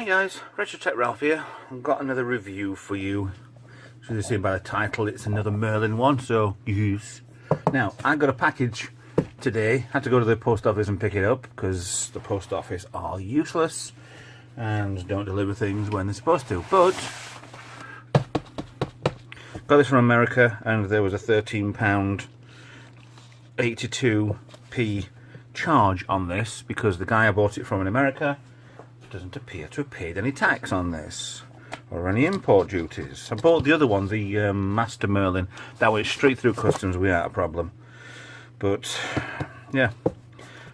Hi guys, Retro Tech Ralph here. I've got another review for you. As you see by the title, it's another Merlin one, so yes. Now, I got a package today. Had to go to the post office and pick it up because the post office are useless and don't deliver things when they're supposed to. But got this from America and there was a £13.82p charge on this because the guy I bought it from in America doesn't appear to have paid any tax on this or any import duties. I bought the other one, the Master Merlin, that went straight through customs without a problem. But yeah, I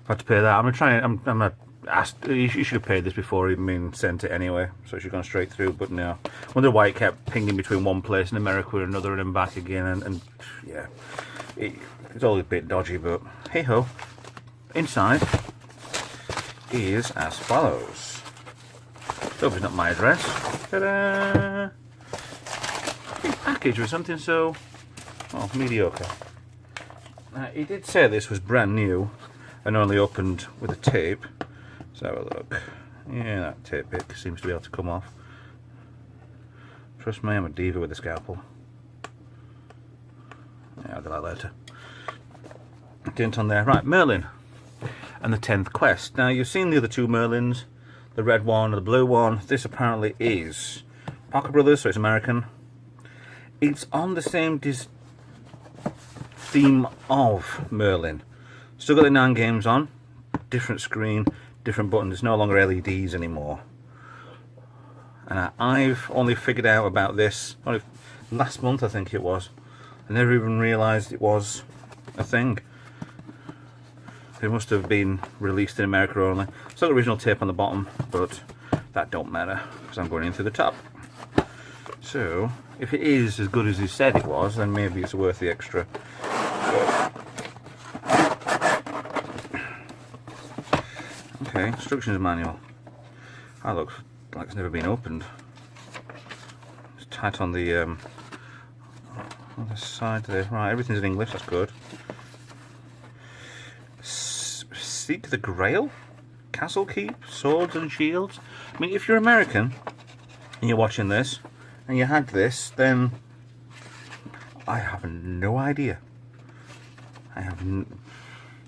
had to pay that. I'm gonna try. I'm gonna ask. You should have paid this before even being sent it anyway, so it should have gone straight through. But no, I wonder why it kept pinging between one place in America and another and then back again. And yeah, it's all a bit dodgy. But hey ho, inside is as follows. Hope it's not my address. Ta-da! Big package with something so, well, mediocre. He did say this was brand new and only opened with a tape. Let's have a look. Yeah, that tape bit seems to be able to come off. Trust me, I'm a diva with a scalpel. Yeah, I'll do that later. Didn't on there. Right, Merlin and the 10th Quest. Now, you've seen the other two Merlins, the red one and the blue one. This apparently is Parker Brothers, so it's American. It's on the same theme of Merlin. Still got the 9 games on, different screen, different buttons. It's no longer LEDs anymore. And I've only figured out about this only last month, I think it was. I never even realised it was a thing. They must have been released in America only. Still got original tape on the bottom, but that don't matter because I'm going in through the top. So, if it is as good as he said it was, then maybe it's worth the extra. Okay, instructions manual. That looks like it's never been opened. It's tight on the side there. Right, everything's in English, that's good. Seek the Grail? Castle Keep? Swords and Shields? I mean, if you're American and you're watching this and you had this, then I have no idea.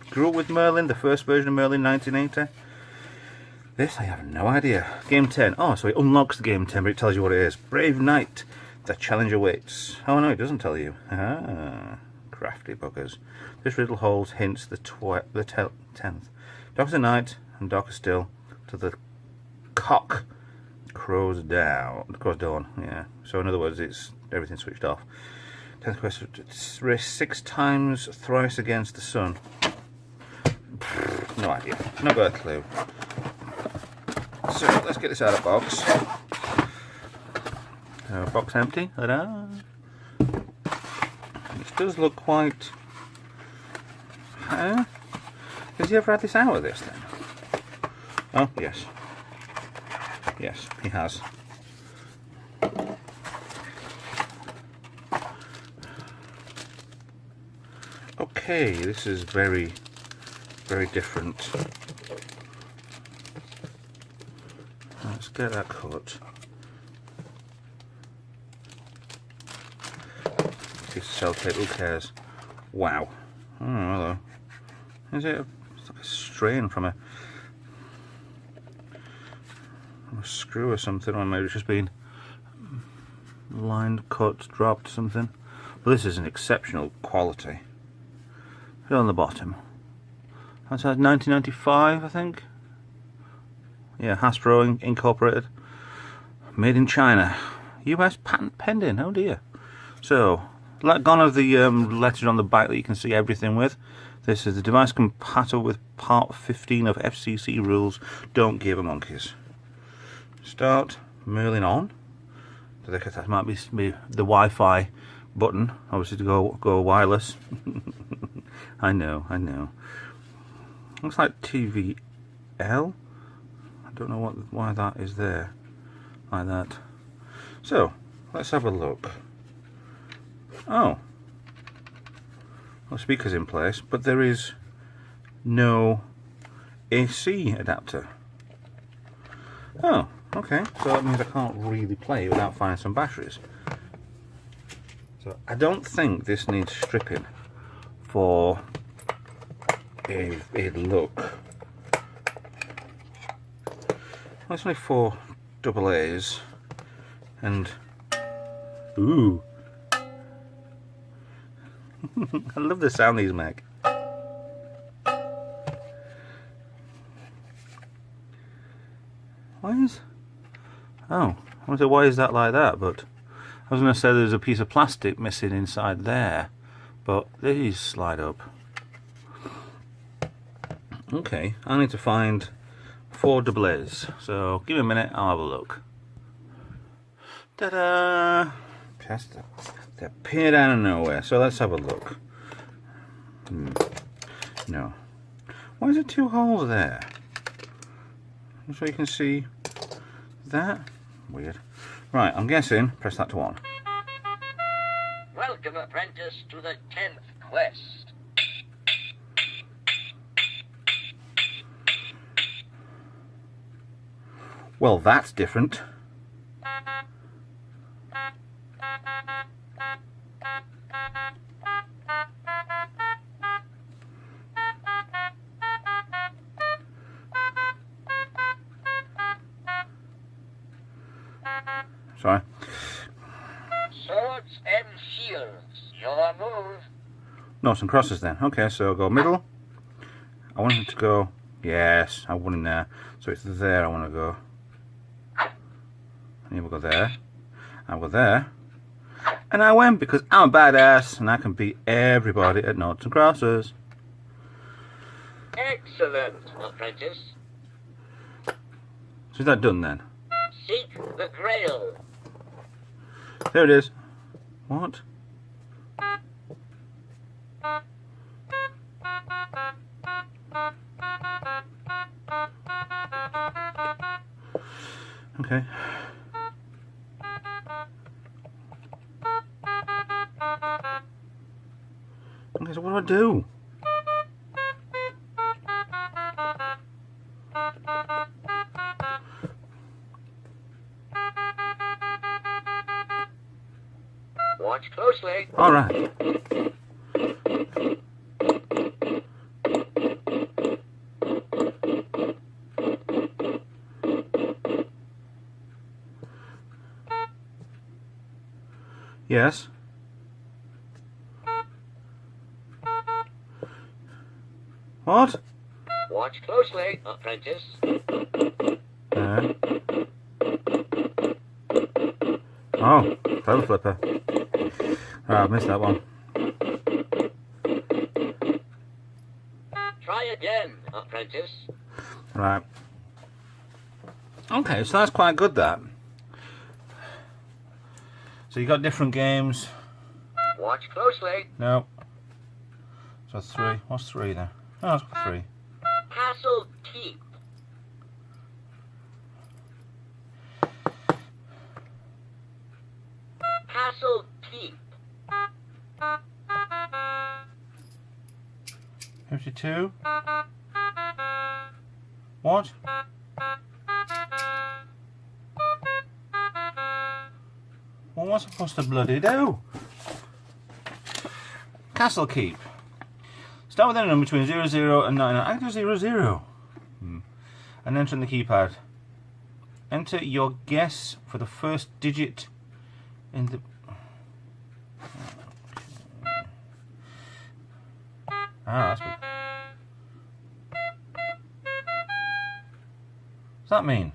Grew up with Merlin, the first version of Merlin, 1980. This, I have no idea. Game 10. Oh, so it unlocks the game 10, but it tells you what it is. Brave Knight, the challenge awaits. Oh no, it doesn't tell you. Ah, crafty buggers. This riddle holds hints the 10th. Darker night and darker still till the cock crows dawn. Yeah. So in other words, it's everything switched off. 10th quest: race 6 times thrice against the sun. No idea. Not got a clue. So let's get this out of the box. Box empty. Ta-da! This does look quite. Has he ever had this out of this then? Oh, yes. Yes, he has. Okay, this is very, very different. Let's get that cut. Piece of sellotape, who cares? Wow. Oh, hello. Is it it's like a strain from a screw or something, or maybe it's just been lined, cut, dropped, something. But this is an exceptional quality. Put it on the bottom. That's 1995, I think. Yeah, Hasbro Incorporated. Made in China. US patent pending. Oh dear. So, gone are the letters on the back that you can see everything with. This is the device compatible with Part 15 of FCC rules. Don't give a monkeys. Start Merlin on. That might be the Wi-Fi button, obviously to go wireless. I know. Looks like TVL. I don't know why that is there like that. So let's have a look. Oh. Well, speakers in place, but there is no AC adapter. Oh, Okay, so that means I can't really play without finding some batteries. So I don't think this needs stripping for a look. That's only 4 AA's, and ooh, I love the sound these make. Why is? Oh, I wonder why is that like that? But I was going to say there's a piece of plastic missing inside there, but these slide up. Okay, I need to find 4 AA's. So give me a minute, I'll have a look. Ta-da! They appeared out of nowhere. So let's have a look. No. Why is there 2 holes there? So you can see that. Weird. Right, I'm guessing. Press that to on. Welcome, apprentice, to the 10th quest. Well, that's different. Sorry. Swords and shields, your move. Noughts and crosses then. Okay, so go middle. I want him to go. Yes, I want him there. So it's there I want to go. And we'll go there. I'll go there. And I win because I'm a badass and I can beat everybody at noughts and crosses. Excellent, apprentice. So is that done then? Seek the Grail. There it is. What? Okay. Okay, so what do? Watch closely. All right. Yes. What? Watch closely, apprentice. Oh, clever flipper. I missed that one. Try again, apprentice. Right. Okay, so that's quite good, that. So you got different games. Watch closely. No. So 3. What's 3 then? Oh, it's 3. Castle Keep. Castle Keep. 52. What? What was I supposed to bloody do? Castle Keep. Start with any number between 00 and 99. I can do 00. And enter in the keypad. Enter your guess for the first digit in the... Ah, that's good. What's that mean?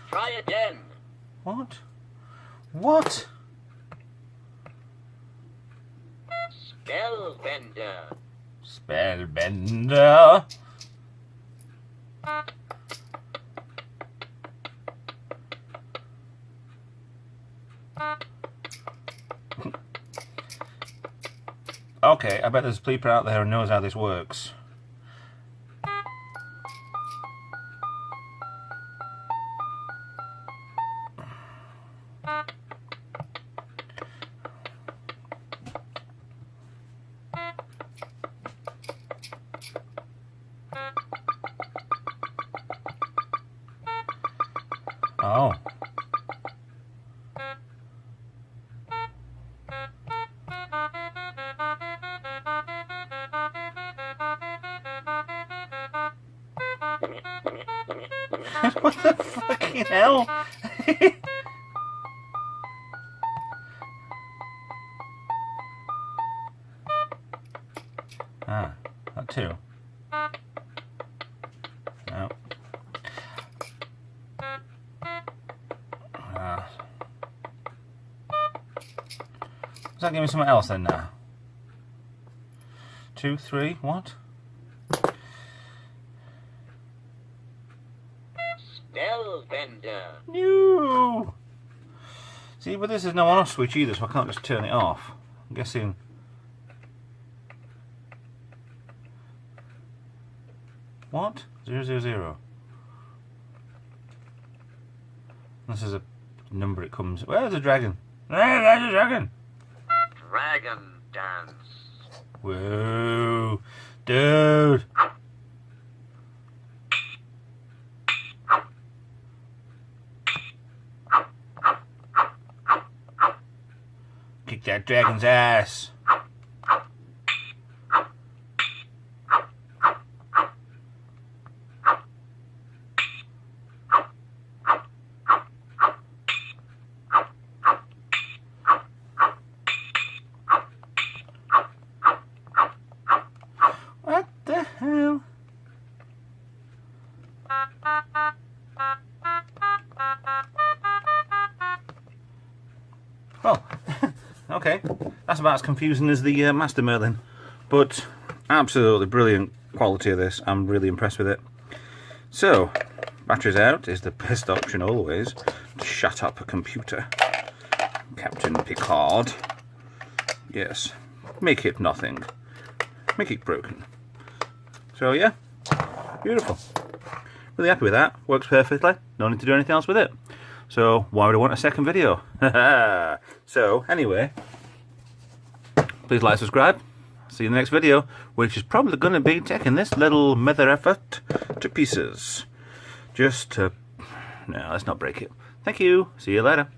Try again. What? What? Spellbender. Spellbender. Okay, I bet there's a bleeper out there who knows how this works. Oh. What the fucking hell? Ah, that too. No. Does that give me something else then now? 2, 3, what? Spell vendor. No. See, but this is no on-off switch either, so I can't just turn it off. I'm guessing. What? 000. This is a number it comes. Where's the dragon? Hey, there's a dragon! Dragon dance. Whoa. Dude! Kick that dragon's ass. What the hell? Well, okay, that's about as confusing as the Master Merlin, but absolutely brilliant quality of this. I'm really impressed with it. So, batteries out is the best option always to shut up a computer. Captain Picard. Yes, make it nothing. Make it broken. So yeah, beautiful. Really happy with that. Works perfectly. No need to do anything else with it. So why would I want a second video? So anyway, please like, subscribe. See you in the next video, which is probably going to be taking this little mother effort to pieces. Just to... No, let's not break it. Thank you. See you later.